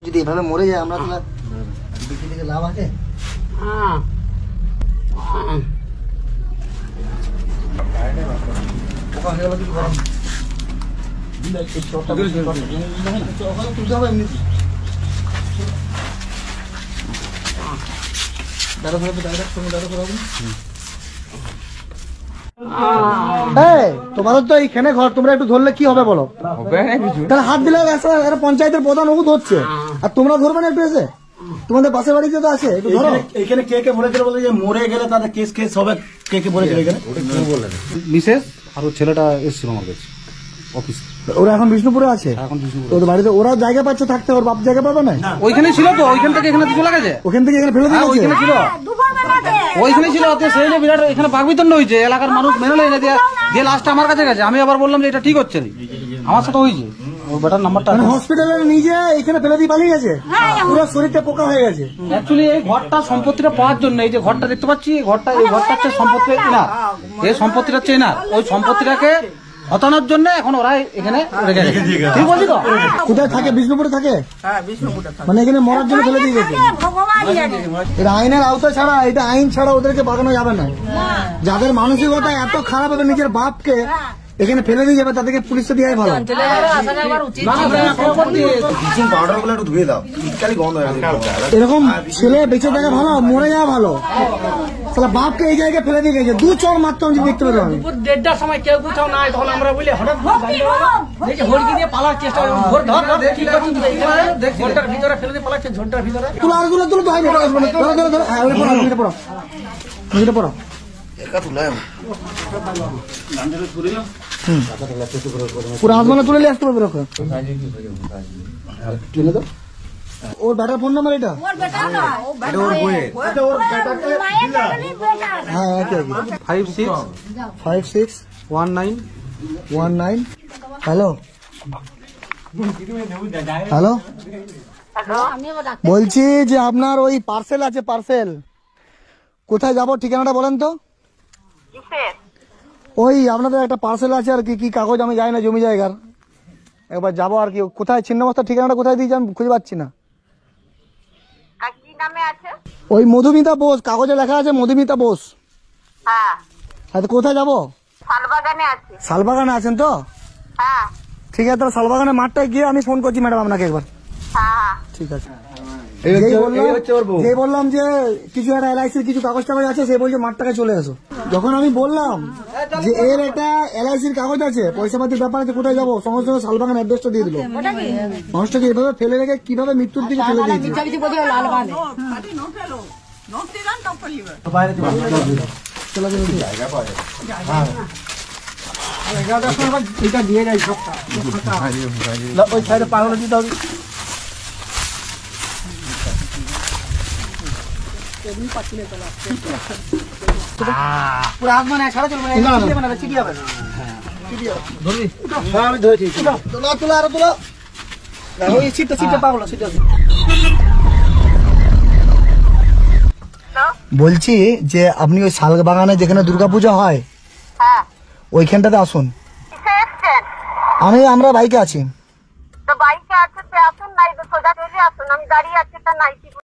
যদি এভাবে মরে যায় আমরা তাহলে বিক্রি থেকে লাভ আছে। তোমাদের তো এইখানে ঘর, তোমরা একটু ধরলে কি হবে বলো? তাহলে হাত দিলে পঞ্চায়েতের প্রধান ও ধরছে, আর তোমরা ধরবে না একটু এসে? তোমাদের পাশের বাড়িতে তো আছে, একটু ধরো। এখানে কে কে মরেছিল বলে যে মরে গেলে তাদের কেস কেস হবে, কে কে মরেছিল এখানে মিসেস আর ওর ছেলেটা এসেছিল আমার কাছে অফিস। ওরা এখন বিষ্ণুপুরে আছে, এখন বিষ্ণুপুর। ওদের বাড়িতে ওরা জায়গা পাচ্ছে থাকতে, ওর বাপ জায়গা পাবে না? ওইখানে ছিল তো, ওইখান থেকে এখানে চলে গেছে, ওখান থেকে এখানে ফেলে দিয়েছে। ওইখানে ছিল, ওইখানে ছিল। সেই নিয়ে বিরাট এখানে বাগবিতণ্ড হয়েছে, এলাকার মানুষ মেনে নেয় না, যে লাস্টটা আমার কাছে গেছে। আমি আবার বললাম যে এটা ঠিক হচ্ছে না, আমার সাথে হয়েছে। ওর বেটার নাম্বারটা হসপিটালে নিজে এখানে ফেলে দিয়ে পালিয়ে গেছে, পুরো শরীরটা পোকা হয়ে গেছে। অ্যাকচুয়ালি এই ঘরটা সম্পত্তিটা পাওয়ার জন্য, এই যে ঘরটা দেখতে পাচ্ছি, এই ঘরটা হচ্ছে সম্পত্তি না, এই সম্পত্তিটা হচ্ছে না, ওই সম্পত্তিটাকে হটানোর জন্য এখন ওরা এখানে রেখে গেছে। ঠিক বলছি তো? কোথায় থাকে? বিষ্ণুপুরে থাকে। মানে এখানে মরার জন্য ফেলে দিয়ে গেছে। এটা আইনের আওতা ছাড়া, এটা আইন ছাড়া ওদেরকে বাগানো যাবে না। যাদের মানসিকতা এত খারাপ হবে, নিজের বাপকে এখানে ফেলে দিয়ে যাবে, তাদেরকে পুলিশে দিয়ে ভালো। এরকম ছেলে বেঁচে থাকা ভালো, মরে যাওয়া ভালো। তাহলে বাপকে এই জায়গায় ফেলে দিয়ে গেছে, দু চর মারতে আমি দেখতে পেলাম। 1:30টার সময় কেউ কোথাও নাই, তখন আমরা বলি হঠাৎ হড়কি দিয়ে পালার চেষ্টা, ঝোলটার ভিতরে ফেলে দিয়ে পালাচ্ছে, ঝোলটার ভিতরে। তুলো আর তুলো তুলো তো হয় পড়ো। পুরো হাত তুলে নিয়ে আসতে পারবে। ওর ব্যাটার ফোন নাম্বার এটা? হ্যাঁ, 561919। হ্যালো হ্যালো, বলছি যে আপনার ওই পার্সেল আছে, পার্সেল কোথায় যাব ঠিকানাটা বলেন তো? ওই আপনাদের একটা পার্সেল আছে আর কি, কি কাগজ আমি জানি না, জমি জায়গার। একবার যাবো আর কি, কোথায় ছিন্নমস্তার ঠিকানাটা কোথায় দিয়েছি আমি খুঁজে পাচ্ছি না। ওই মধুমিতা বোস, কাগজে লেখা আছে মধুমিতা বোস। হ্যাঁ, কোথায় যাবো? শালবাগানে আছেন তো? ঠিক আছে, তাহলে শালবাগানের মাঠটায় গিয়ে আমি ফোন করছি ম্যাডাম আপনাকে একবার। ঠিক আছে। বললাম যে কিছু একটা LIC কিছু কাগজ টাগজ আছে, সে বলছে মাঠটাকে চলে আসো। যখন আমি বললাম যে এর একটা LIC কাগজ আছে, পয়সা পাতির ব্যাপার আছে, কোথায় যাবো, সঙ্গে সঙ্গে শালবাগান অ্যাড্রেসটা দিয়ে দিল। মানুষটাকে এভাবে ফেলে রেখে কিভাবে মৃত্যুর দিকে ফেলে দিয়েছে। দিয়ে যাই ওই সাইডে পাগল দিতে হবে। বলছি যে আপনি ওই শালবাগানে যেখানে দুর্গাপূজা হয় ওইখানটাতে আসুন। আমরা বাইকে আছি। তো বাইকে আছে, আসুন, নাই সোজা চলে আসুন, আমি গাড়ি আছে তা নাই।